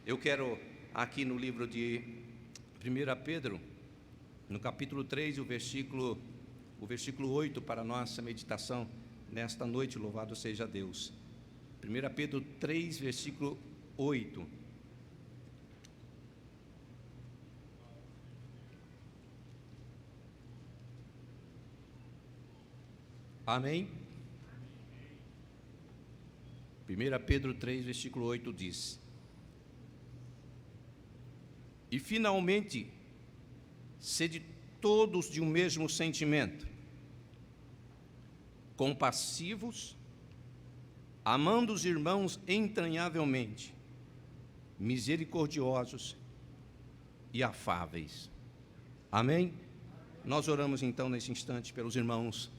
Eu quero, aqui no livro de 1 Pedro, no capítulo 3, o versículo 8, para a nossa meditação nesta noite, louvado seja Deus. 1 Pedro 3, versículo 8. Amém? 1 Pedro 3, versículo 8 diz: E finalmente, sede todos de um mesmo sentimento, compassivos, amando os irmãos entranhavelmente, misericordiosos e afáveis. Amém? Nós oramos então nesse instante pelos irmãos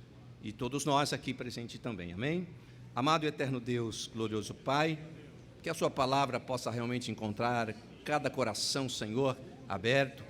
e todos nós aqui presentes também. Amém? Amado e eterno Deus, glorioso Pai, que a sua palavra possa realmente encontrar cada coração, Senhor, aberto,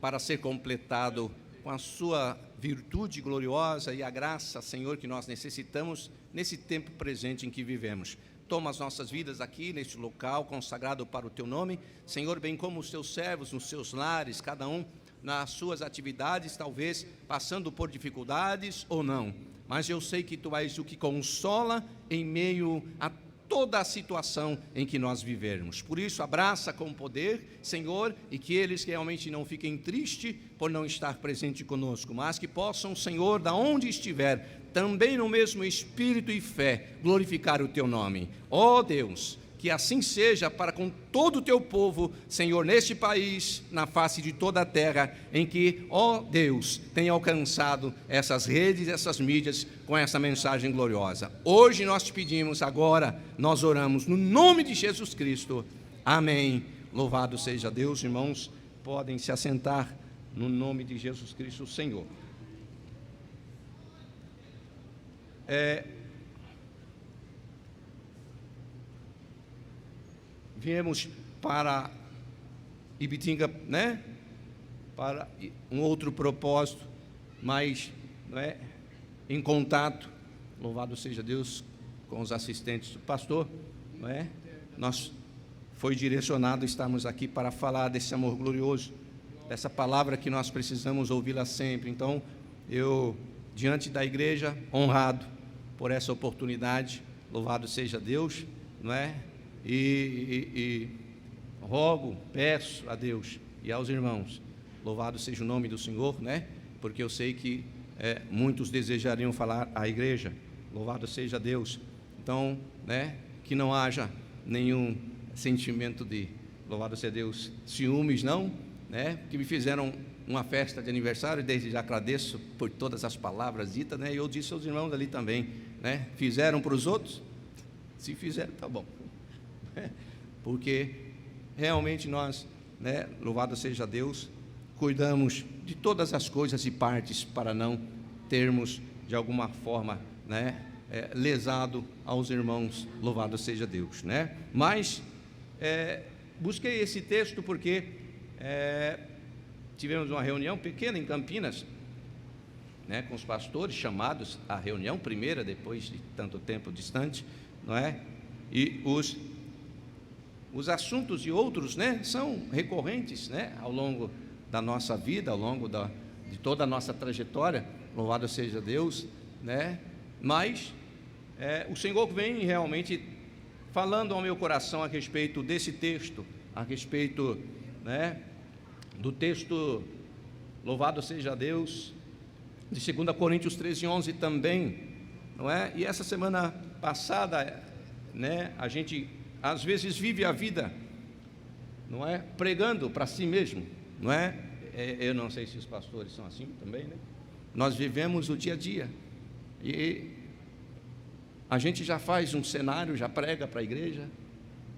para ser completado com a sua virtude gloriosa e a graça, Senhor, que nós necessitamos nesse tempo presente em que vivemos. Toma as nossas vidas aqui, neste local consagrado para o Teu nome, Senhor, bem como os Teus servos nos seus lares, cada um nas suas atividades, talvez passando por dificuldades ou não, mas eu sei que Tu és o que consola em meio a toda a situação em que nós vivermos. Por isso, abraça com poder, Senhor, e que eles realmente não fiquem tristes por não estar presente conosco, mas que possam, Senhor, da onde estiver, também no mesmo espírito e fé, glorificar o Teu nome. Ó Deus, que assim seja para com todo o Teu povo, Senhor, neste país, na face de toda a terra, em que, ó Deus, tem alcançado essas redes, essas mídias, com essa mensagem gloriosa. Hoje nós te pedimos, agora nós oramos, no nome de Jesus Cristo. Amém. Louvado seja Deus, irmãos, podem se assentar no nome de Jesus Cristo, Senhor. Viemos para Ibitinga, né? Para um outro propósito, mas não é, em contato, louvado seja Deus, com os assistentes do pastor, não é? Nós foi direcionado, estamos aqui para falar desse amor glorioso, dessa palavra que nós precisamos ouvi-la sempre. Então, eu, diante da igreja, honrado por essa oportunidade, louvado seja Deus, não é? E rogo, peço a Deus e aos irmãos, louvado seja o nome do Senhor, né? Porque eu sei que muitos desejariam falar à igreja, louvado seja Deus. Então, né? Que não haja nenhum sentimento de, louvado seja Deus, ciúmes, não, né? Que me fizeram uma festa de aniversário, desde já agradeço por todas as palavras ditas, né? E eu disse aos irmãos ali também, né? Fizeram para os outros? Se fizeram, tá bom. Porque realmente nós, né, louvado seja Deus, cuidamos de todas as coisas e partes para não termos de alguma forma, né, lesado aos irmãos, louvado seja Deus, né? Mas busquei esse texto porque tivemos uma reunião pequena em Campinas, né, com os pastores chamados à reunião primeira depois de tanto tempo distante, não é? E os assuntos e outros, né, são recorrentes, né, ao longo da nossa vida, ao longo de toda a nossa trajetória, louvado seja Deus, né, mas o Senhor vem realmente falando ao meu coração a respeito desse texto, a respeito, né, do texto, louvado seja Deus, de 2 Coríntios 13:11 também, não é? E essa semana passada, né, a gente às vezes vive a vida, não é, pregando para si mesmo, não é? Eu não sei se os pastores são assim também, né? Nós vivemos o dia a dia e a gente já faz um cenário, já prega para a igreja,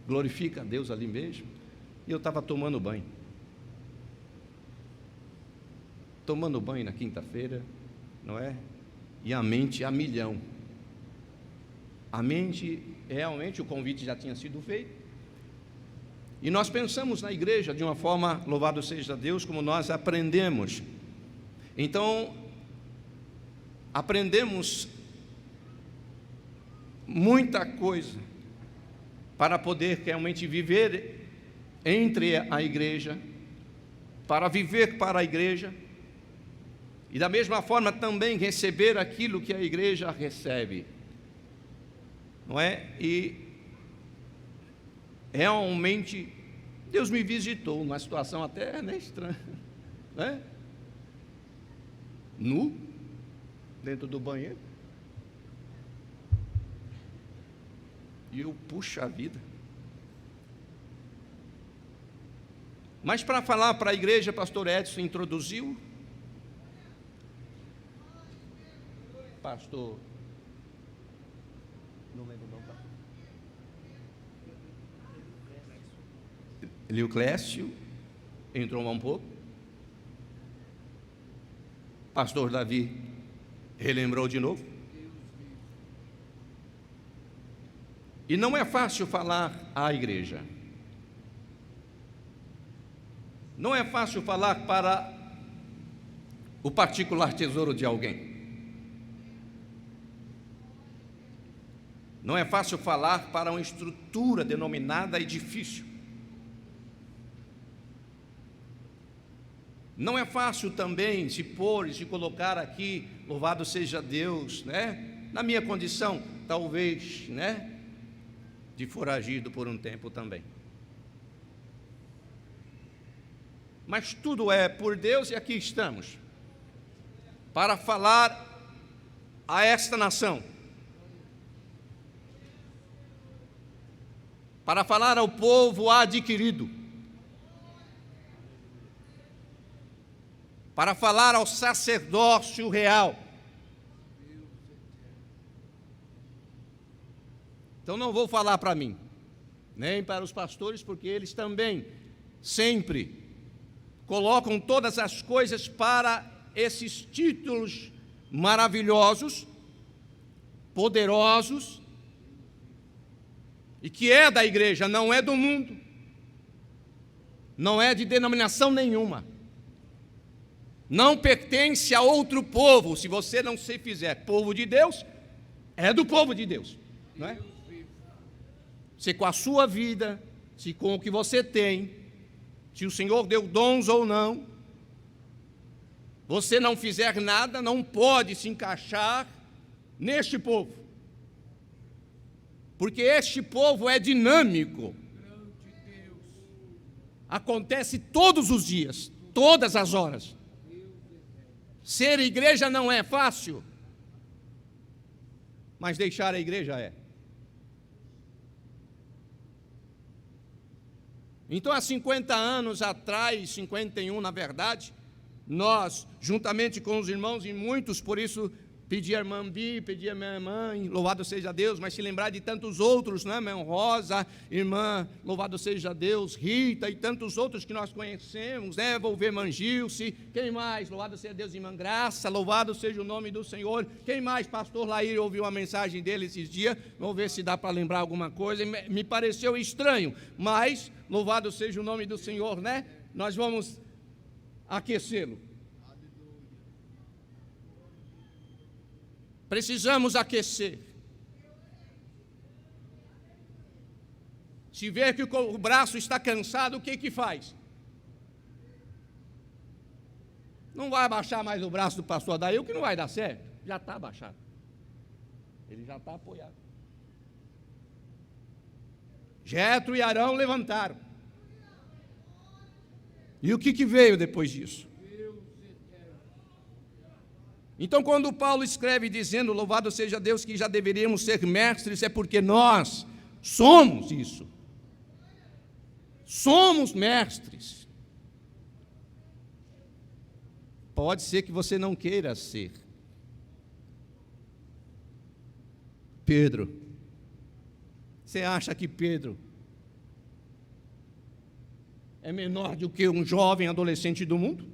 glorifica a Deus ali mesmo. E eu estava tomando banho na quinta-feira, não é? E a mente a milhão. A mente, realmente, o convite já tinha sido feito. E nós pensamos na igreja de uma forma, louvado seja Deus, como nós aprendemos. Então, aprendemos muita coisa para poder realmente viver entre a igreja, para viver para a igreja, e da mesma forma também receber aquilo que a igreja recebe, não é? E realmente Deus me visitou numa situação até estranha, né? Nu, dentro do banheiro, e eu, puxa vida. Mas para falar para a igreja, pastor Edson introduziu, pastor, não lembro não, tá? Liuclécio entrou um pouco, pastor Davi relembrou de novo, e não é fácil falar à igreja, não é fácil falar para o particular tesouro de alguém, não é fácil falar para uma estrutura denominada edifício, não é fácil também se pôr e se colocar aqui, louvado seja Deus, né? Na minha condição, talvez, né? De foragido por um tempo também. Mas tudo é por Deus e aqui estamos, para falar a esta nação, para falar ao povo adquirido, para falar ao sacerdócio real. Então não vou falar para mim, nem para os pastores, porque eles também sempre colocam todas as coisas para esses títulos maravilhosos, poderosos, e que é da igreja, não é do mundo, não é de denominação nenhuma, não pertence a outro povo. Se você não se fizer povo de Deus, é do povo de Deus, não é? Se com a sua vida, se com o que você tem, se o Senhor deu dons ou não, você não fizer nada, não pode se encaixar neste povo, porque este povo é dinâmico, acontece todos os dias, todas as horas. Ser igreja não é fácil, mas deixar a igreja é. Então, há 50 anos atrás, 51 na verdade, nós, juntamente com os irmãos, e muitos, por isso, pedi a irmã Bi, pedi a minha mãe, louvado seja Deus, mas se lembrar de tantos outros, né, irmã Rosa, irmã, louvado seja Deus, Rita, e tantos outros que nós conhecemos, né, vou ver Mangilce, quem mais, louvado seja Deus, irmã Graça, louvado seja o nome do Senhor, quem mais, pastor Laír, ouviu a mensagem dele esses dias, vamos ver se dá para lembrar alguma coisa, me pareceu estranho, mas, louvado seja o nome do Senhor, né, nós vamos aquecê-lo. Precisamos aquecer. Se ver que o braço está cansado, o que faz? Não vai abaixar mais o braço do pastor Adail, que não vai dar certo. Já está abaixado. Ele já está apoiado. Jetro e Arão levantaram. E o que veio depois disso? Então, quando Paulo escreve dizendo, louvado seja Deus, que já deveríamos ser mestres, é porque nós somos isso. Somos mestres. Pode ser que você não queira ser. Pedro, você acha que Pedro é menor do que um jovem adolescente do mundo?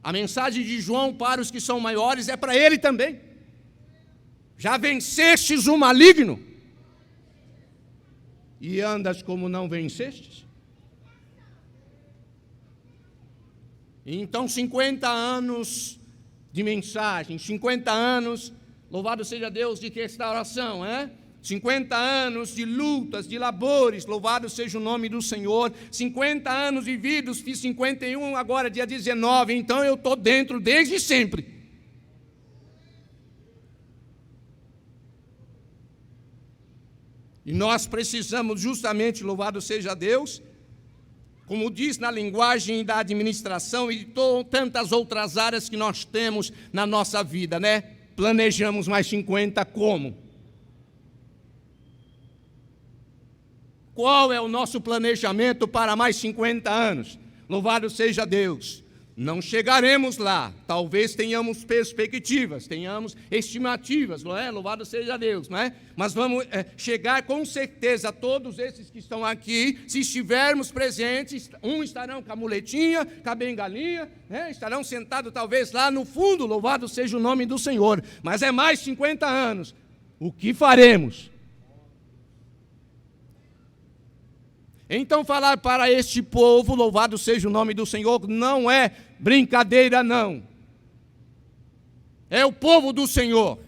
A mensagem de João para os que são maiores é para ele também. Já vencestes o maligno e andas como não vencestes? Então 50 anos de mensagem, 50 anos, louvado seja Deus, de restauração, 50 anos de lutas, de labores, louvado seja o nome do Senhor. 50 anos vividos, fiz 51 agora, dia 19, então eu estou dentro desde sempre. E nós precisamos justamente, louvado seja Deus, como diz na linguagem da administração e de tantas outras áreas que nós temos na nossa vida, né? Planejamos mais 50 como? Qual é o nosso planejamento para mais 50 anos? Louvado seja Deus. Não chegaremos lá, talvez tenhamos perspectivas, tenhamos estimativas, não é? Louvado seja Deus, não é? Mas vamos chegar com certeza, todos esses que estão aqui, se estivermos presentes, uns estarão com a muletinha, com a bengalinha, né? Estarão sentados talvez lá no fundo, louvado seja o nome do Senhor, mas é mais 50 anos, o que faremos? Então falar para este povo, louvado seja o nome do Senhor, não é brincadeira não. É o povo do Senhor.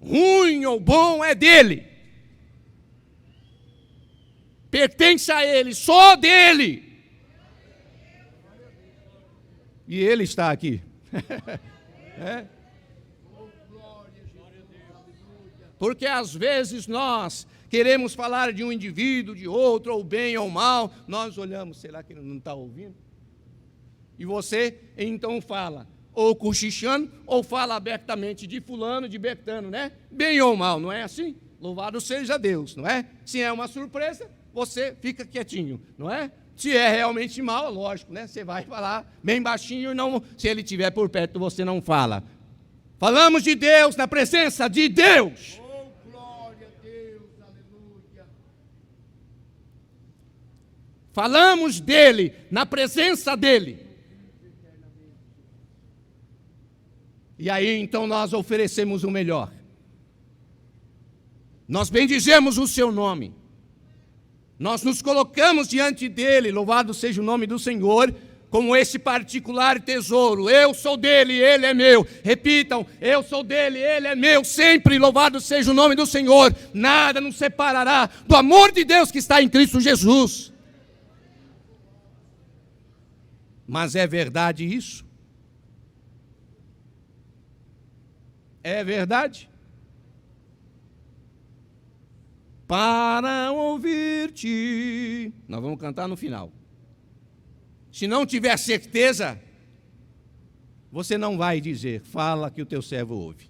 Ruim ou bom é dele. Pertence a ele, só dele. E ele está aqui. É? Porque às vezes nós queremos falar de um indivíduo, de outro, ou bem ou mal, nós olhamos, será que ele não está ouvindo? E você então fala, ou cochichando, ou fala abertamente de fulano, de Betano, né? Bem ou mal, não é assim? Louvado seja Deus, não é? Se é uma surpresa, você fica quietinho, não é? Se é realmente mal, lógico, né? Você vai falar bem baixinho e não, se ele estiver por perto, você não fala. Falamos de Deus na presença de Deus. Falamos dele, na presença dele. E aí então nós oferecemos o melhor. Nós bendizemos o seu nome. Nós nos colocamos diante dele, louvado seja o nome do Senhor, como esse particular tesouro. Eu sou dele, ele é meu. Repitam, eu sou dele, ele é meu. Sempre louvado seja o nome do Senhor. Nada nos separará do amor de Deus que está em Cristo Jesus. Mas é verdade isso? É verdade? Para ouvir-te. Nós vamos cantar no final. Se não tiver certeza, você não vai dizer, fala que o teu servo ouve.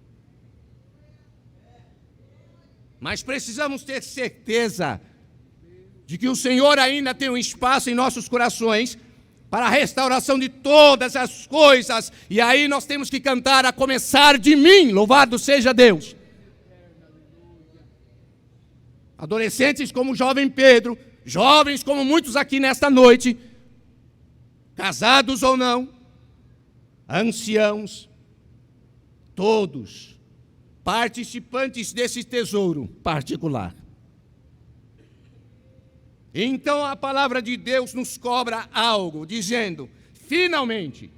Mas precisamos ter certeza de que o Senhor ainda tem um espaço em nossos corações para a restauração de todas as coisas. E aí nós temos que cantar, a começar de mim, louvado seja Deus. Adolescentes como o jovem Pedro, jovens como muitos aqui nesta noite, casados ou não, anciãos, todos participantes desse tesouro particular. Então a palavra de Deus nos cobra algo, dizendo, finalmente,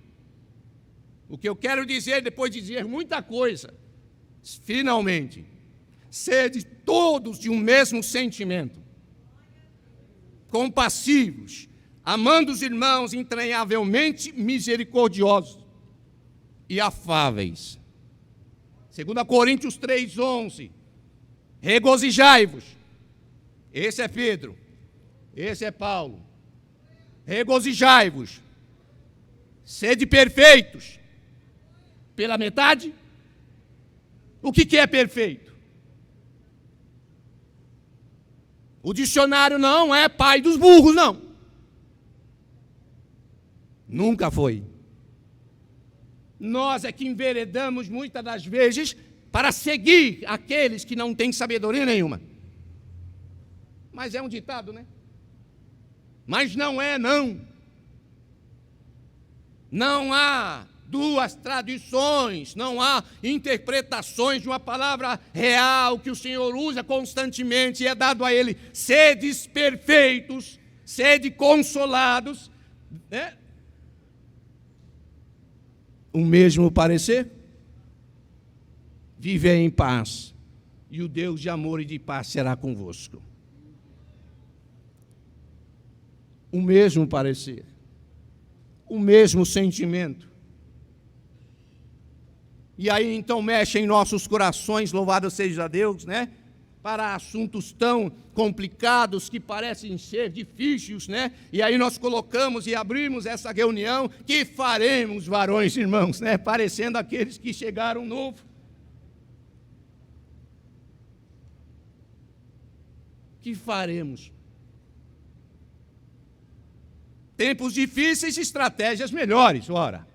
o que eu quero dizer depois de dizer muita coisa, finalmente, sede todos de um mesmo sentimento, compassivos, amando os irmãos entranhavelmente misericordiosos e afáveis. 2 Coríntios 3:11, regozijai-vos, esse é Pedro, esse é Paulo, regozijai-vos, sede perfeitos, pela metade. O que é perfeito? O dicionário não é pai dos burros, não. Nunca foi. Nós é que enveredamos muitas das vezes para seguir aqueles que não têm sabedoria nenhuma. Mas é um ditado, né? Mas não é, não. Não há duas tradições, não há interpretações de uma palavra real que o Senhor usa constantemente e é dado a Ele. Sedes perfeitos, sede consolados, né? O mesmo parecer, vivei em paz, e o Deus de amor e de paz será convosco. O mesmo parecer, o mesmo sentimento. E aí então mexe em nossos corações, louvado seja Deus, né? Para assuntos tão complicados que parecem ser difíceis, né? E aí nós colocamos e abrimos essa reunião, que faremos, varões e irmãos, né? Parecendo aqueles que chegaram novo. Que faremos? Tempos difíceis, estratégias melhores, ora.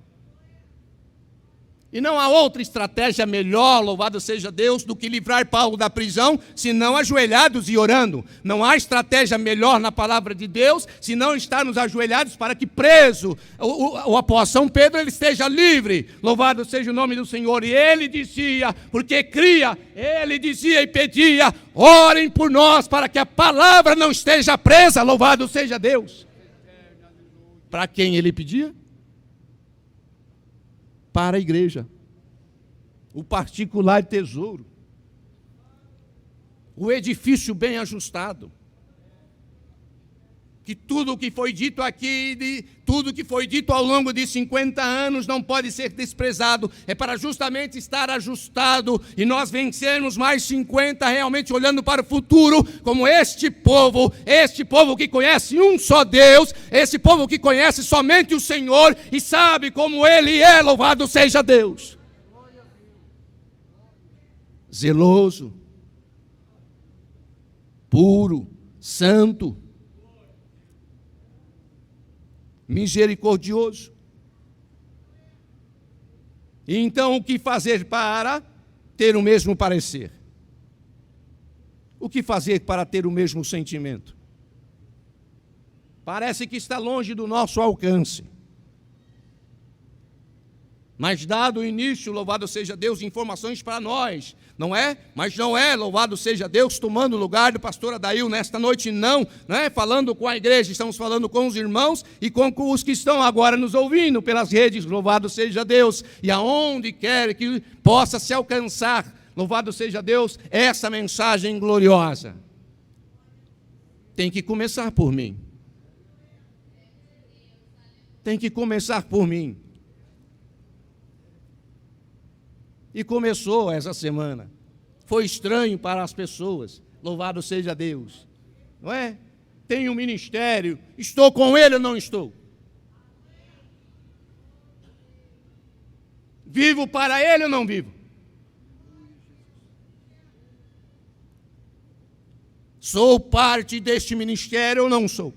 E não há outra estratégia melhor, louvado seja Deus, do que livrar Paulo da prisão, senão ajoelhados e orando. Não há estratégia melhor na palavra de Deus, senão estarmos ajoelhados para que preso, o apóstolo São Pedro, ele esteja livre. Louvado seja o nome do Senhor. E ele dizia, porque cria, ele dizia e pedia, orem por nós, para que a palavra não esteja presa, louvado seja Deus. Para quem ele pedia? Para a igreja, o particular tesouro, o edifício bem ajustado, que tudo o que foi dito aqui, tudo que foi dito ao longo de 50 anos não pode ser desprezado, é para justamente estar ajustado e nós vencermos mais 50 realmente olhando para o futuro, como este povo que conhece um só Deus, esse povo que conhece somente o Senhor e sabe como Ele é, louvado seja Deus. Zeloso, puro, santo, misericordioso. E então o que fazer para ter o mesmo parecer? O que fazer para ter o mesmo sentimento? Parece que está longe do nosso alcance. Mas dado o início, louvado seja Deus, informações para nós, não é? Mas não é, louvado seja Deus, tomando o lugar do pastor Adail nesta noite, não é? Falando com a igreja, estamos falando com os irmãos e com os que estão agora nos ouvindo pelas redes, louvado seja Deus, e aonde quer que possa se alcançar, louvado seja Deus, essa mensagem gloriosa. Tem que começar por mim. Tem que começar por mim. E começou essa semana. Foi estranho para as pessoas. Louvado seja Deus. Não é? Tenho um ministério. Estou com ele ou não estou? Vivo para ele ou não vivo? Sou parte deste ministério ou não sou?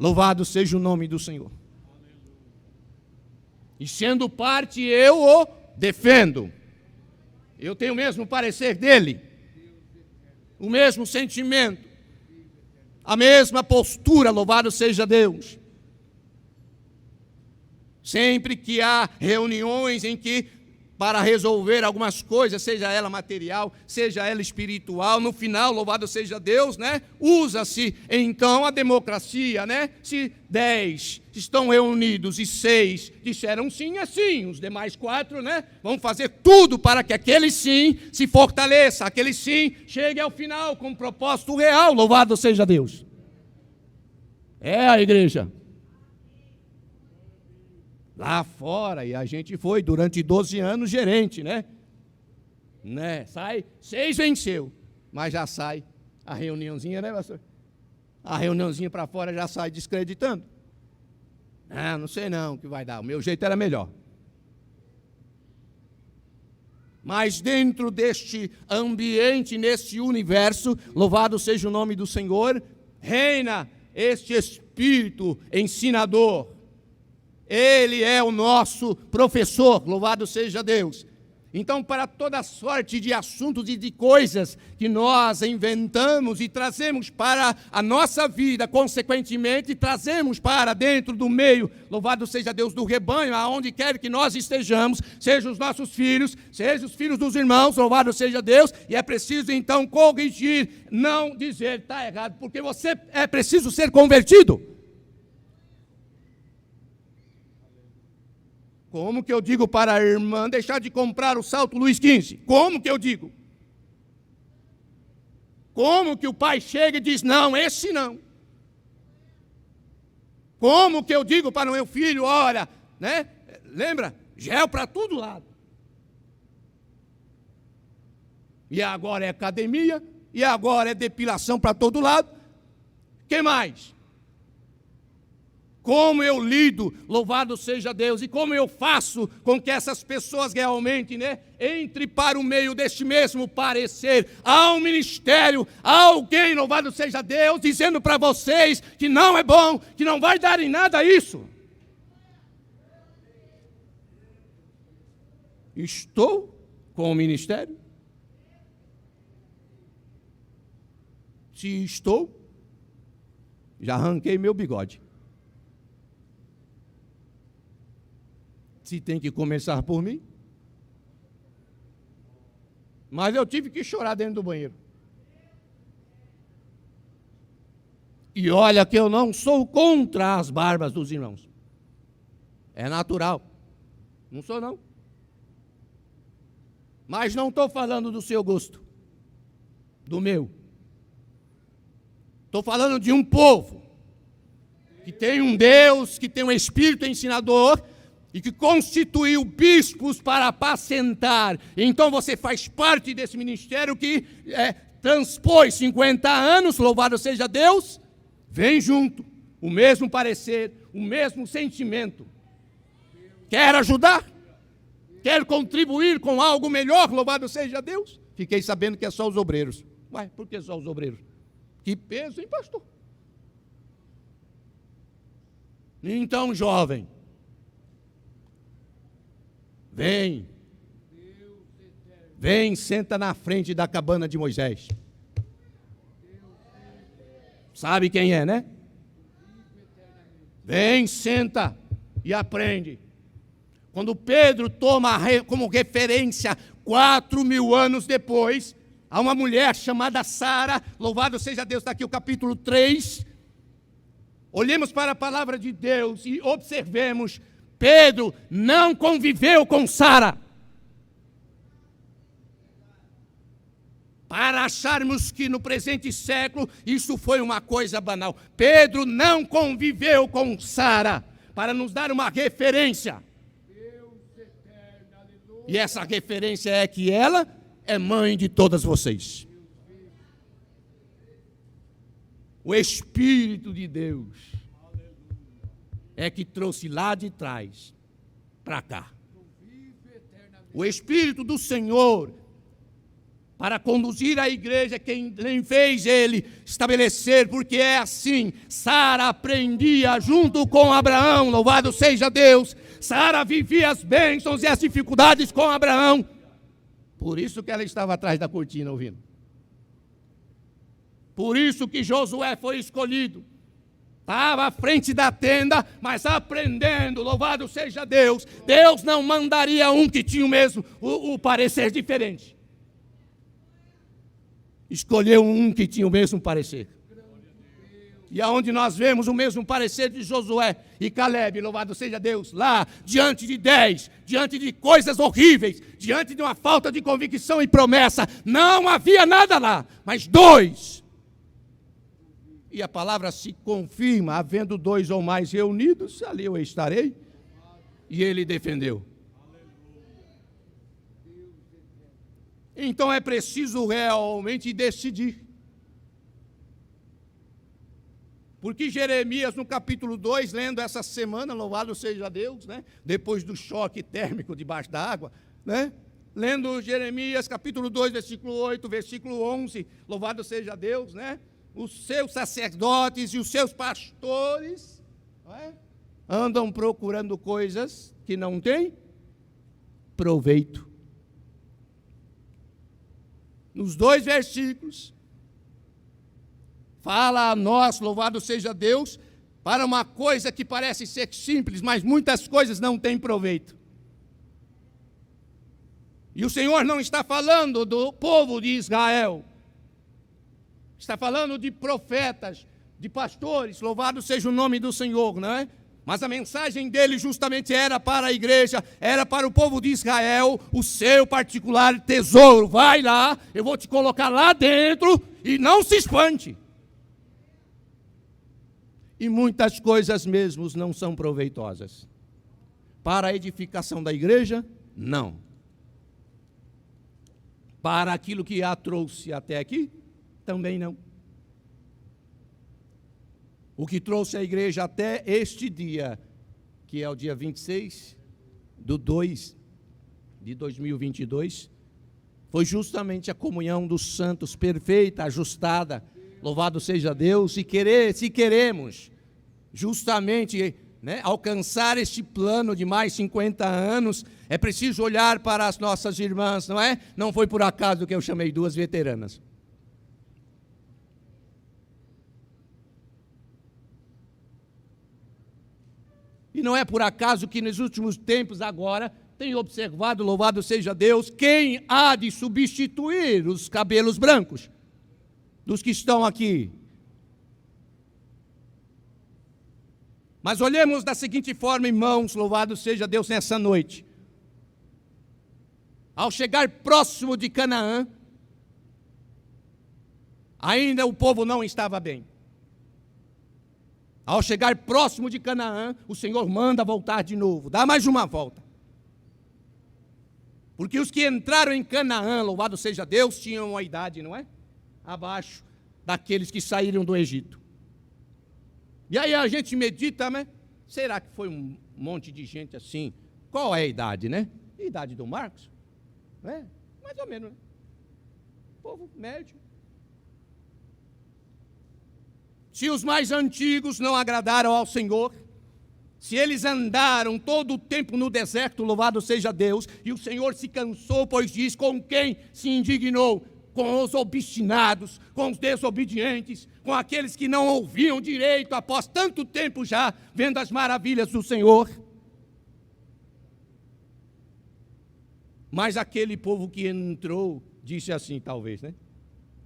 Louvado seja o nome do Senhor. E sendo parte, eu o defendo. Eu tenho o mesmo parecer dele, o mesmo sentimento, a mesma postura, louvado seja Deus. Sempre que há reuniões em que, para resolver algumas coisas, seja ela material, seja ela espiritual, no final, louvado seja Deus, né? Usa-se então a democracia, né? Se 10 estão reunidos e 6 disseram sim, é sim, os demais 4, né? Vão fazer tudo para que aquele sim se fortaleça, aquele sim chegue ao final com um propósito real, louvado seja Deus. É a igreja. Lá fora, e a gente foi durante 12 anos gerente, né? Sai, 6 venceu, mas já sai a reuniãozinha, né, pastor? A reuniãozinha para fora já sai descreditando. Não sei não o que vai dar, o meu jeito era melhor. Mas dentro deste ambiente, neste universo, louvado seja o nome do Senhor, reina este Espírito ensinador. Ele é o nosso professor, louvado seja Deus. Então, para toda sorte de assuntos e de coisas que nós inventamos e trazemos para a nossa vida, consequentemente, trazemos para dentro do meio, louvado seja Deus, do rebanho, aonde quer que nós estejamos, sejam os nossos filhos, sejam os filhos dos irmãos, louvado seja Deus, e é preciso então corrigir, não dizer está errado, porque você é preciso ser convertido. Como que eu digo para a irmã deixar de comprar o salto Luiz XV? Como que eu digo? Como que o pai chega e diz, não, esse não? Como que eu digo para o meu filho, olha, né? Lembra? Gel para todo lado. E agora é academia, e agora é depilação para todo lado. O que mais? Como eu lido, louvado seja Deus, e como eu faço com que essas pessoas realmente, né, entre para o meio deste mesmo parecer. Há um ministério, há alguém, louvado seja Deus, dizendo para vocês que não é bom, que não vai dar em nada isso. Estou com o ministério? Se estou, já arranquei meu bigode. Se tem que começar por mim. Mas eu tive que chorar dentro do banheiro. E olha que eu não sou contra as barbas dos irmãos. É natural. Não sou não. Mas não estou falando do seu gosto. Do meu. Estou falando de um povo que tem um Deus, que tem um Espírito ensinador e que constituiu bispos para apacentar. Então você faz parte desse ministério que transpôs 50 anos, louvado seja Deus, vem junto, o mesmo parecer, o mesmo sentimento. Quer ajudar? Quer contribuir com algo melhor, louvado seja Deus? Fiquei sabendo que é só os obreiros. Ué, por que só os obreiros? Que peso, hein, pastor? Então, jovem, vem, senta na frente da cabana de Moisés. Sabe quem é, né? Vem, senta e aprende. Quando Pedro toma como referência 4.000 anos depois, há uma mulher chamada Sara, louvado seja Deus, está aqui o capítulo 3. Olhemos para a palavra de Deus e observemos, Pedro não conviveu com Sara. Para acharmos que no presente século isso foi uma coisa banal. Pedro não conviveu com Sara, para nos dar uma referência. E essa referência é que ela é mãe de todas vocês. O Espírito de Deus é que trouxe lá de trás para cá. O Espírito do Senhor, para conduzir a igreja, quem fez ele estabelecer, porque é assim, Sara aprendia junto com Abraão, louvado seja Deus, Sara vivia as bênçãos e as dificuldades com Abraão, por isso que ela estava atrás da cortina ouvindo, por isso que Josué foi escolhido, estava à frente da tenda, mas aprendendo, louvado seja Deus, Deus não mandaria um que tinha o mesmo, o parecer diferente, escolheu um que tinha o mesmo parecer. E aonde nós vemos o mesmo parecer de Josué e Caleb, louvado seja Deus, lá, diante de 10, diante de coisas horríveis, diante de uma falta de convicção e promessa, não havia nada lá, mas 2. E a palavra se confirma, havendo 2 ou mais reunidos, ali eu estarei, e ele defendeu. Então é preciso realmente decidir. Porque Jeremias, no capítulo 2, lendo essa semana, louvado seja Deus, né? Depois do choque térmico debaixo da água, né? Lendo Jeremias, capítulo 2, versículo 8, versículo 11, louvado seja Deus, né? Os seus sacerdotes e os seus pastores, não é? Andam procurando coisas que não têm proveito. Nos 2 versículos, fala a nós, louvado seja Deus, para uma coisa que parece ser simples, mas muitas coisas não têm proveito. E o Senhor não está falando do povo de Israel, está falando de profetas, de pastores, louvado seja o nome do Senhor, não é? Mas a mensagem dele justamente era para a igreja, era para o povo de Israel, o seu particular tesouro. Vai lá, eu vou te colocar lá dentro e não se espante. E muitas coisas mesmo não são proveitosas. Para a edificação da igreja, não. Para aquilo que a trouxe até aqui, também não. O que trouxe a igreja até este dia, que é o dia 26/2/2022, foi justamente a comunhão dos santos, perfeita, ajustada. Louvado seja Deus. Se queremos justamente alcançar este plano de mais 50 anos, é preciso olhar para as nossas irmãs, não é? Não foi por acaso que eu chamei 2 veteranas. E não é por acaso que nos últimos tempos agora tenho observado, louvado seja Deus, quem há de substituir os cabelos brancos dos que estão aqui. Mas olhemos da seguinte forma, irmãos, louvado seja Deus nessa noite. Ao chegar próximo de Canaã, ainda o povo não estava bem. Ao chegar próximo de Canaã, o Senhor manda voltar de novo, dá mais uma volta. Porque os que entraram em Canaã, louvado seja Deus, tinham uma idade, não é? Abaixo daqueles que saíram do Egito. E aí a gente medita, né? Será que foi um monte de gente assim? Qual é a idade, né? A idade do Marcos? É, mais ou menos, né? Povo médio. Se os mais antigos não agradaram ao Senhor, se eles andaram todo o tempo no deserto, louvado seja Deus, e o Senhor se cansou, pois diz, com quem se indignou? Com os obstinados, com os desobedientes, com aqueles que não ouviam direito após tanto tempo já, vendo as maravilhas do Senhor. Mas aquele povo que entrou, disse assim, talvez, né?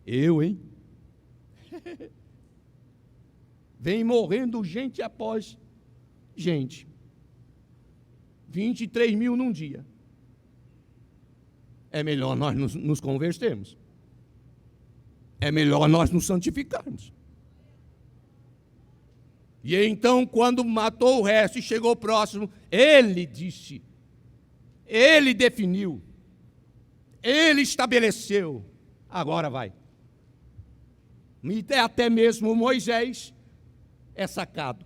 Eu, hein? Vem morrendo gente após gente. 23 mil num dia. É melhor nós nos convertermos. É melhor nós nos santificarmos. E então, quando matou o resto e chegou próximo, ele disse, ele definiu, ele estabeleceu, agora vai. E até mesmo Moisés é sacado,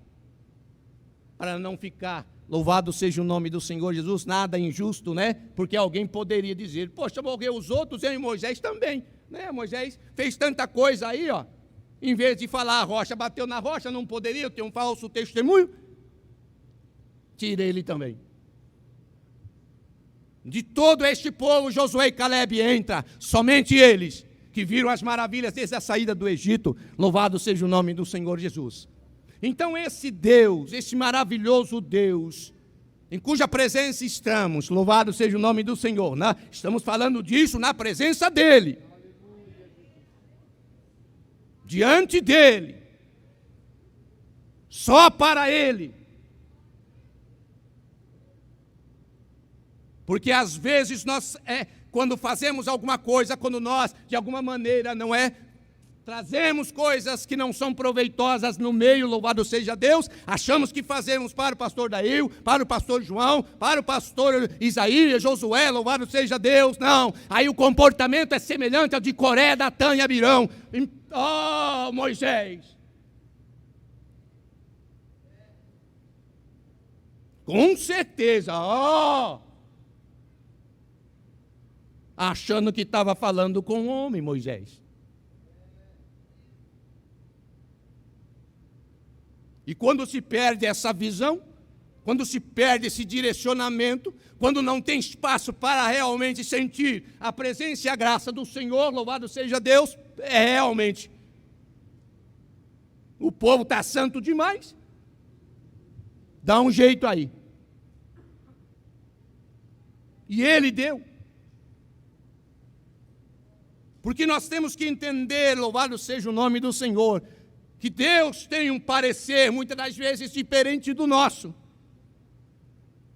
para não ficar, louvado seja o nome do Senhor Jesus, nada injusto, né? Porque alguém poderia dizer, poxa, morreu os outros e Moisés também, né? Moisés fez tanta coisa aí, ó, em vez de falar a rocha bateu na rocha, não poderia ter um falso testemunho? Tira ele também. De todo este povo, Josué e Caleb entra, somente eles, que viram as maravilhas desde a saída do Egito, louvado seja o nome do Senhor Jesus. Então esse Deus, esse maravilhoso Deus, em cuja presença estamos, louvado seja o nome do Senhor, né? Estamos falando disso na presença dEle, diante dEle, só para Ele. Porque às vezes nós, quando fazemos alguma coisa, quando nós, de alguma maneira, não é, trazemos coisas que não são proveitosas no meio, louvado seja Deus, achamos que fazemos para o pastor Dail, para o pastor João, para o pastor Isaías, Josué, louvado seja Deus, não. Aí o comportamento é semelhante ao de Coré, Datã e Abirão. Oh, Moisés! Com certeza, achando que estava falando com um homem, Moisés. E quando se perde essa visão, quando se perde esse direcionamento, quando não tem espaço para realmente sentir a presença e a graça do Senhor, louvado seja Deus, realmente, o povo está santo demais, dá um jeito aí. E Ele deu. Porque nós temos que entender, louvado seja o nome do Senhor, que Deus tem um parecer, muitas das vezes, diferente do nosso.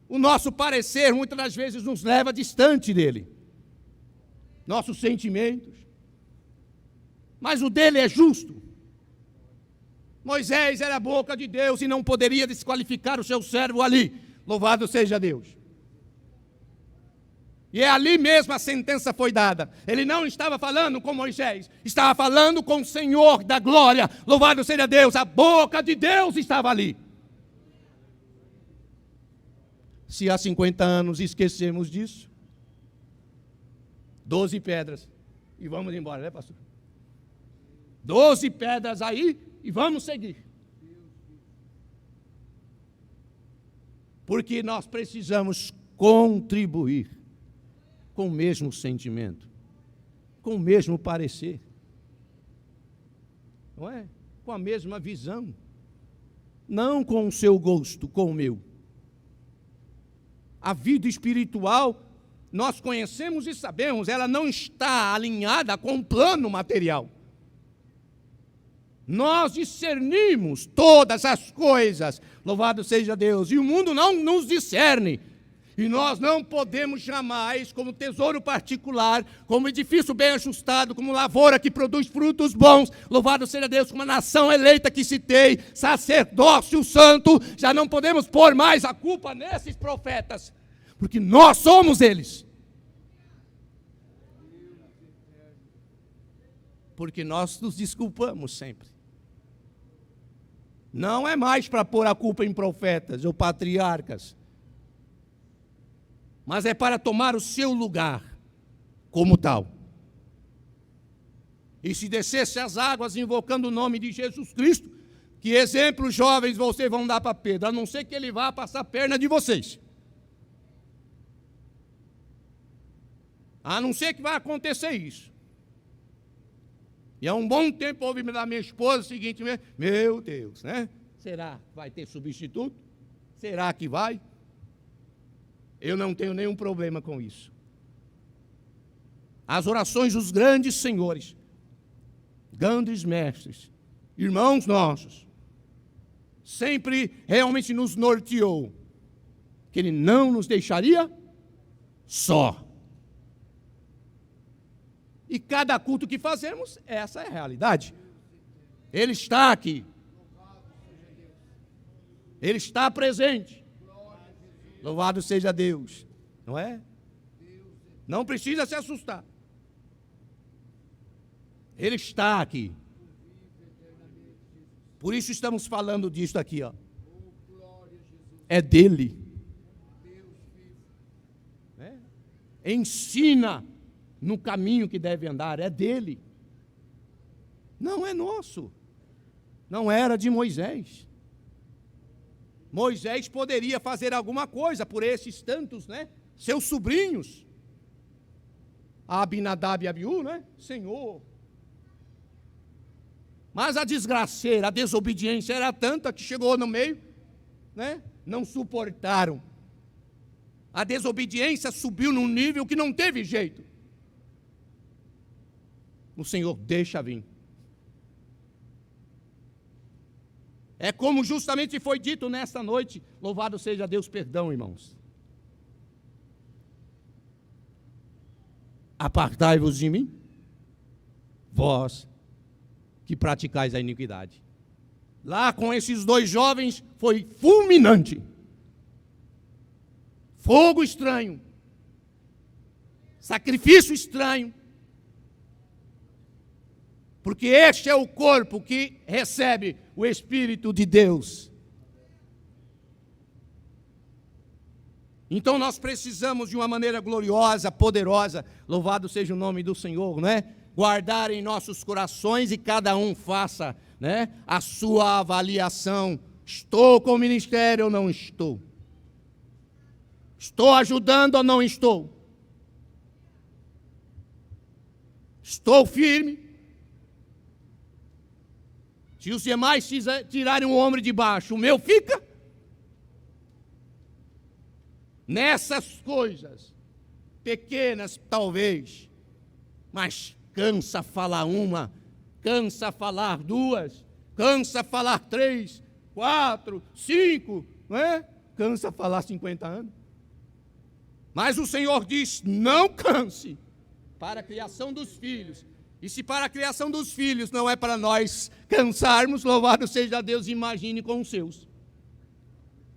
O nosso parecer, muitas das vezes, nos leva distante dele. Nossos sentimentos. Mas o dele é justo. Moisés era a boca de Deus e não poderia desqualificar o seu servo ali. Louvado seja Deus. E é ali mesmo a sentença foi dada. Ele não estava falando com Moisés, estava falando com o Senhor da glória. Louvado seja Deus, a boca de Deus estava ali. Se há 50 anos esquecemos disso, 12 pedras, e vamos embora, né, pastor? 12 pedras aí, e vamos seguir. Porque nós precisamos contribuir com o mesmo sentimento, com o mesmo parecer, não é? Com a mesma visão, não com o seu gosto, com o meu. A vida espiritual, nós conhecemos e sabemos, ela não está alinhada com o plano material. Nós discernimos todas as coisas, louvado seja Deus, e o mundo não nos discerne. E nós não podemos jamais, como tesouro particular, como edifício bem ajustado, como lavoura que produz frutos bons, louvado seja Deus, como uma nação eleita que se tem, sacerdócio santo, já não podemos pôr mais a culpa nesses profetas, porque nós somos eles. Porque nós nos desculpamos sempre. Não é mais para pôr a culpa em profetas ou patriarcas, mas é para tomar o seu lugar como tal. E se descesse as águas invocando o nome de Jesus Cristo, que exemplos jovens vocês vão dar para Pedro, a não ser que ele vá passar a perna de vocês. A não ser que vai acontecer isso. E há um bom tempo ouvi da minha esposa o seguinte, meu Deus, né? Será que vai ter substituto? Será que vai? Eu não tenho nenhum problema com isso. As orações dos grandes senhores, grandes mestres, irmãos nossos, sempre realmente nos norteou, que Ele não nos deixaria só. E cada culto que fazemos, essa é a realidade. Ele está aqui. Ele está presente. Louvado seja Deus. Não é? Não precisa se assustar. Ele está aqui. Por isso estamos falando disso aqui, ó. É dele. Ensina no caminho que deve andar, é dele. Não é nosso. Não era de Moisés. Moisés poderia fazer alguma coisa por esses tantos, né? Seus sobrinhos. Abinadab e Abiú, né? Senhor. Mas a desgraceira, a desobediência era tanta que chegou no meio, né? Não suportaram. A desobediência subiu num nível que não teve jeito. O Senhor deixa vir. É como justamente foi dito nesta noite, louvado seja Deus, perdão, irmãos. Apartai-vos de mim, vós que praticais a iniquidade. Lá com esses dois jovens foi fulminante. Fogo estranho. Sacrifício estranho. Porque este é o corpo que recebe o Espírito de Deus. Então nós precisamos de uma maneira gloriosa, poderosa, louvado seja o nome do Senhor, né? Guardar em nossos corações e cada um faça, né, a sua avaliação. Estou com o ministério ou não estou? Estou ajudando ou não estou? Estou firme? Se os demais tirarem o ombro de baixo, o meu fica? Nessas coisas, pequenas talvez, mas cansa falar uma, cansa falar duas, cansa falar 3, 4, 5, não é? Cansa falar 50 anos. Mas o Senhor diz, não canse, para a criação dos filhos. E se para a criação dos filhos não é para nós cansarmos, louvado seja Deus, imagine com os seus.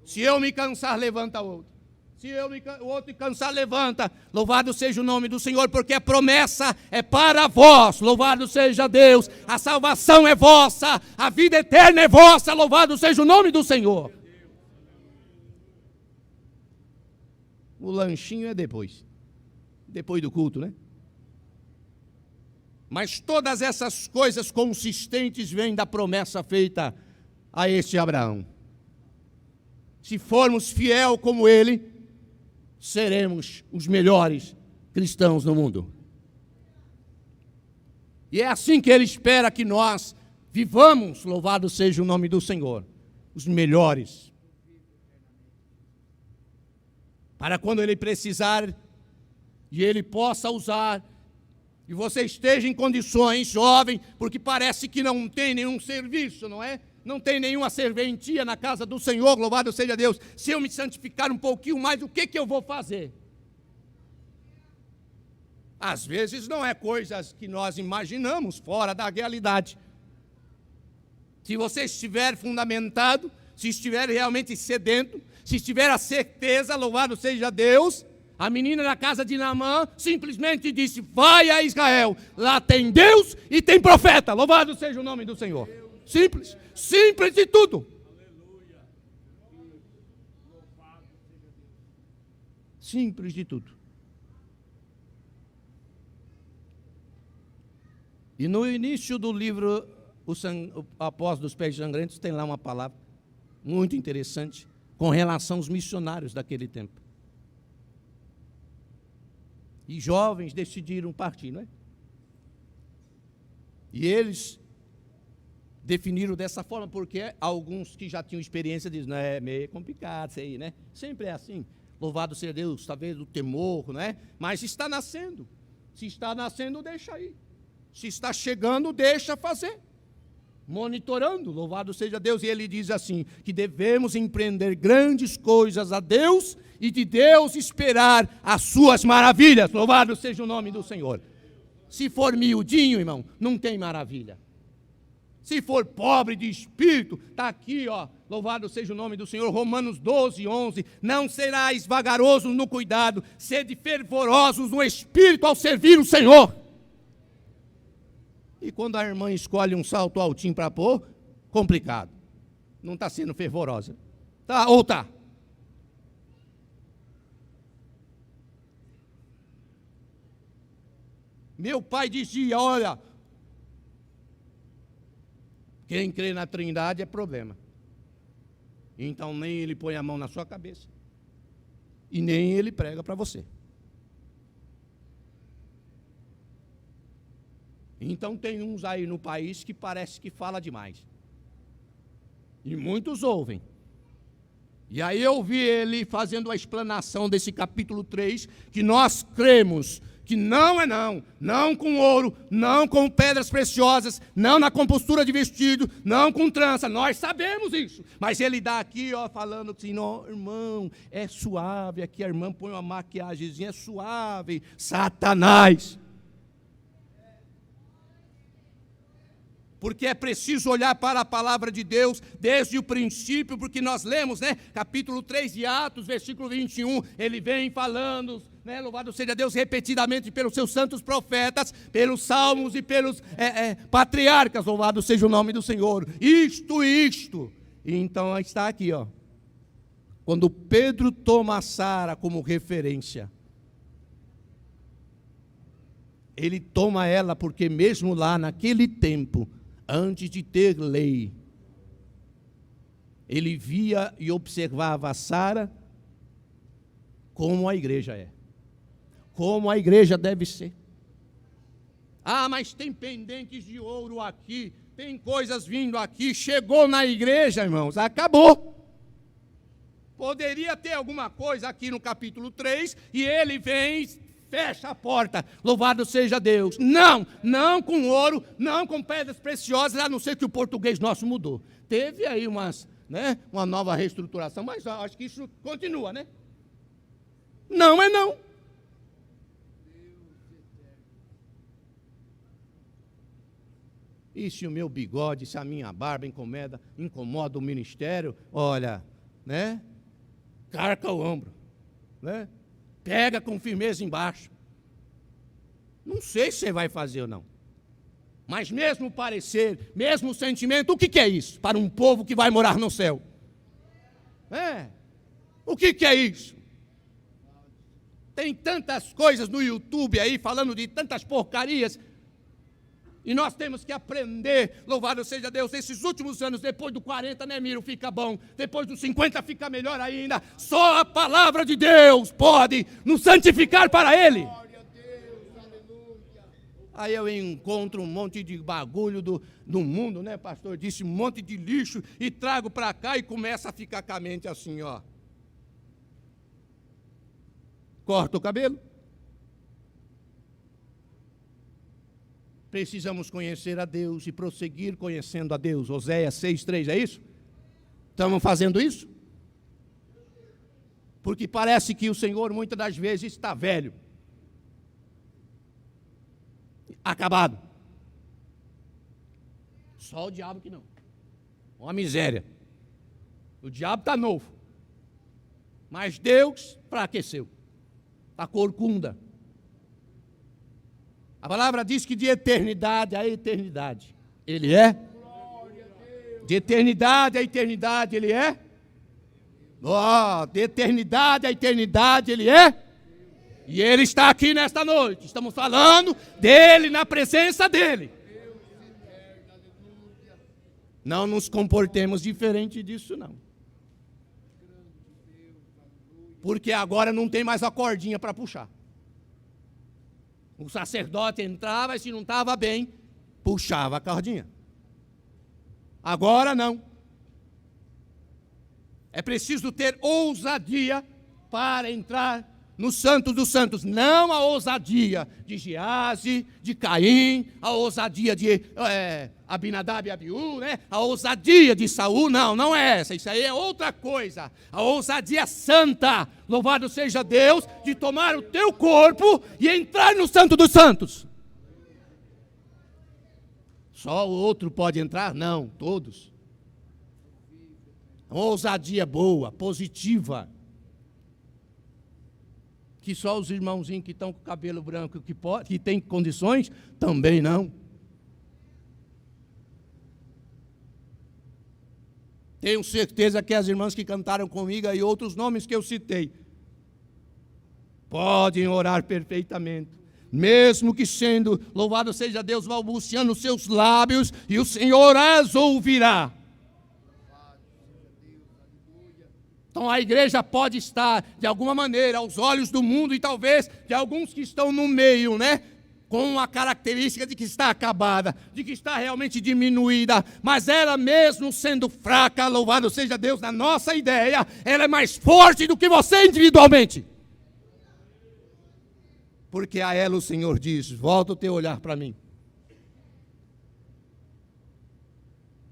Se eu me cansar, levanta outro. Se o outro me cansar, levanta. Louvado seja o nome do Senhor, porque a promessa é para vós. Louvado seja Deus. A salvação é vossa. A vida eterna é vossa. Louvado seja o nome do Senhor. O lanchinho é depois. Depois do culto, né? Mas todas essas coisas consistentes vêm da promessa feita a este Abraão. Se formos fiel como ele, seremos os melhores cristãos no mundo. E é assim que ele espera que nós vivamos, louvado seja o nome do Senhor, os melhores. Para quando ele precisar e ele possa usar, e você esteja em condições, jovem, porque parece que não tem nenhum serviço, não é? Não tem nenhuma serventia na casa do Senhor, louvado seja Deus. Se eu me santificar um pouquinho mais, o que eu vou fazer? Às vezes não é coisas que nós imaginamos, fora da realidade. Se você estiver fundamentado, se estiver realmente sedento, se tiver a certeza, louvado seja Deus, a menina da casa de Naamã simplesmente disse, vai a Israel, lá tem Deus e tem profeta, louvado seja o nome do Senhor. Simples, simples de tudo. Simples de tudo. E no início do livro, o Apóstolo dos Pés Sangrentos tem lá uma palavra muito interessante, com relação aos missionários daquele tempo. E jovens decidiram partir, não é? E eles definiram dessa forma, porque alguns que já tinham experiência dizem, não é meio complicado isso aí, né? Sempre é assim. Louvado seja Deus, talvez o temor, não é? Mas está nascendo. Se está nascendo, deixa aí. Se está chegando, deixa fazer. Monitorando, louvado seja Deus, e ele diz assim, que devemos empreender grandes coisas a Deus e de Deus esperar as suas maravilhas, louvado seja o nome do Senhor. Se for miudinho, irmão, não tem maravilha. Se for pobre de espírito, está aqui, ó, louvado seja o nome do Senhor, Romanos 12, 11, não serás vagarosos no cuidado, sede fervorosos no espírito ao servir o Senhor. E quando a irmã escolhe um salto altinho para pôr, complicado. Não está sendo fervorosa. Tá, ou está? Meu pai dizia, olha, quem crê na Trindade é problema. Então nem ele põe a mão na sua cabeça. E nem ele prega para você. Então tem uns aí no país que parece que fala demais. E muitos ouvem. E aí eu vi ele fazendo a explanação desse capítulo 3, que nós cremos que não é não com ouro, não com pedras preciosas, não na compostura de vestido, não com trança, nós sabemos isso. Mas ele dá aqui, ó, falando assim, não, irmão, é suave, aqui a irmã põe uma maquiagemzinha, é suave, Satanás. Porque é preciso olhar para a palavra de Deus desde o princípio, porque nós lemos, né, capítulo 3 de Atos, versículo 21, ele vem falando, né, louvado seja Deus, repetidamente pelos seus santos profetas, pelos salmos e pelos patriarcas, louvado seja o nome do Senhor, isto. E então está aqui, ó, quando Pedro toma a Sara como referência, ele toma ela porque mesmo lá naquele tempo, antes de ter lei, ele via e observava a Sara como a igreja é, como a igreja deve ser. Ah, mas tem pendentes de ouro aqui, tem coisas vindo aqui, chegou na igreja, irmãos, acabou. Poderia ter alguma coisa aqui no capítulo 3, e ele vem fecha a porta. Louvado seja Deus. Não, não com ouro, não com pedras preciosas, a não ser que o português nosso mudou. Teve aí uma nova reestruturação, mas acho que isso continua, né? Não é não. E se o meu bigode, se a minha barba incomoda o ministério, olha, né? Carca o ombro, né? Pega com firmeza embaixo. Não sei se você vai fazer ou não. Mas mesmo o parecer, mesmo o sentimento, o que é isso para um povo que vai morar no céu? O que é isso? Tem tantas coisas no YouTube aí, falando de tantas porcarias, e nós temos que aprender, louvado seja Deus, esses últimos anos, depois do 40, né, Miro, fica bom, depois dos 50 fica melhor ainda, só a palavra de Deus pode nos santificar para Ele. Aí eu encontro um monte de bagulho do mundo, né, pastor, disse, um monte de lixo, e trago para cá e começa a ficar com a mente assim, ó. Corta o cabelo. Precisamos conhecer a Deus e prosseguir conhecendo a Deus. Oséias 6:3, é isso? Estamos fazendo isso? Porque parece que o Senhor muitas das vezes está velho, acabado. Só o diabo que não. Uma miséria. O diabo está novo. Mas Deus enfraqueceu. Está corcunda. A palavra diz que de eternidade a eternidade Ele é. De eternidade a eternidade Ele é. De eternidade a eternidade Ele é. E Ele está aqui nesta noite. Estamos falando dEle, na presença dEle. Não nos comportemos diferente disso, não. Porque agora não tem mais a cordinha para puxar. O sacerdote entrava e se não estava bem, puxava a cordinha. Agora não. É preciso ter ousadia para entrar no Santo dos Santos. Não a ousadia de Giase, de Caim, a ousadia de Abinadab e Abiú, né? A ousadia de Saul, não é essa. Isso aí é outra coisa. A ousadia santa, louvado seja Deus, de tomar o teu corpo e entrar no Santo dos Santos. Só o outro pode entrar? Não, todos. Uma ousadia boa, positiva. Que só os irmãozinhos que estão com o cabelo branco, que têm condições, também não. Tenho certeza que as irmãs que cantaram comigo e outros nomes que eu citei, podem orar perfeitamente. Mesmo que sendo, louvado seja Deus, balbuciando os seus lábios, e o Senhor as ouvirá. Então a igreja pode estar, de alguma maneira, aos olhos do mundo e talvez de alguns que estão no meio, né? Com a característica de que está acabada, de que está realmente diminuída, mas ela mesmo sendo fraca, louvado seja Deus, na nossa ideia, ela é mais forte do que você individualmente. Porque a ela o Senhor diz, volta o teu olhar para mim.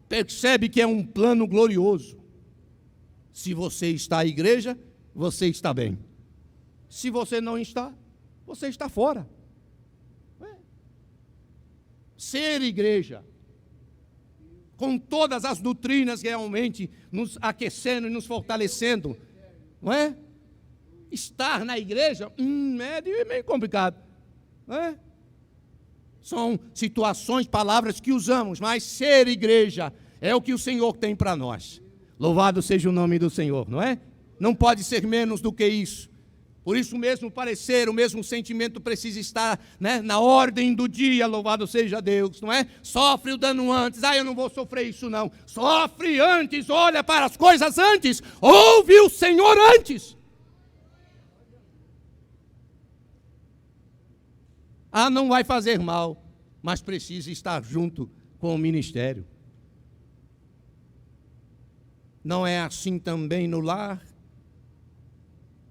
Percebe que é um plano glorioso. Se você está à igreja, você está bem. Se você não está, você está fora. Ser igreja, com todas as doutrinas realmente nos aquecendo e nos fortalecendo, não é? Estar na igreja, é meio complicado, não é? São situações, palavras que usamos, mas ser igreja é o que o Senhor tem para nós. Louvado seja o nome do Senhor, não é? Não pode ser menos do que isso. Por isso o mesmo parecer, o mesmo sentimento precisa estar, né, na ordem do dia, louvado seja Deus, não é? Sofre o dano antes, eu não vou sofrer isso não. Sofre antes, olha para as coisas antes, ouve o Senhor antes. Não vai fazer mal, mas precisa estar junto com o ministério. Não é assim também no lar?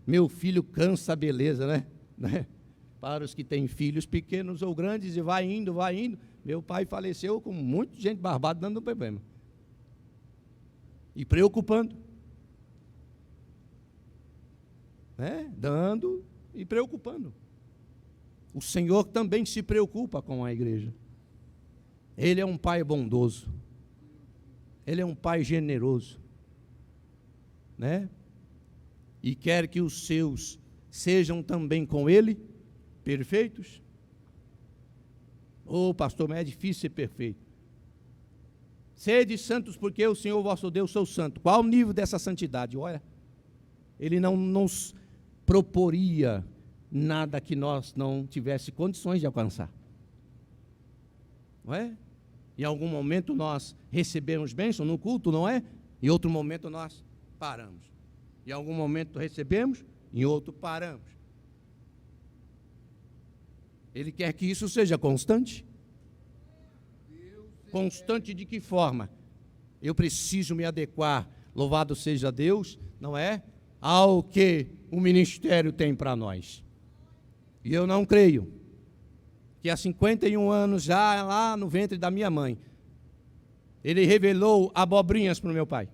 Meu filho cansa a beleza, né? para os que têm filhos pequenos ou grandes, e vai indo, vai indo. Meu pai faleceu com muita gente barbada dando problema. E preocupando. Né? Dando e preocupando. O Senhor também se preocupa com a igreja. Ele é um pai bondoso. Ele é um pai generoso. Né? E quer que os seus sejam também com ele perfeitos. Pastor, mas é difícil ser perfeito. Sede santos, porque o Senhor vosso Deus sou santo. Qual o nível dessa santidade? Olha, Ele não nos proporia nada que nós não tivesse condições de alcançar. Não é? Em algum momento nós recebemos bênção no culto, não é? Em outro momento nós paramos. Em algum momento recebemos, em outro paramos. Ele quer que isso seja constante. Constante de que forma? Eu preciso me adequar, louvado seja Deus, não é? Ao que o ministério tem para nós. E eu não creio que há 51 anos, já lá no ventre da minha mãe, ele revelou abobrinhas para o meu pai.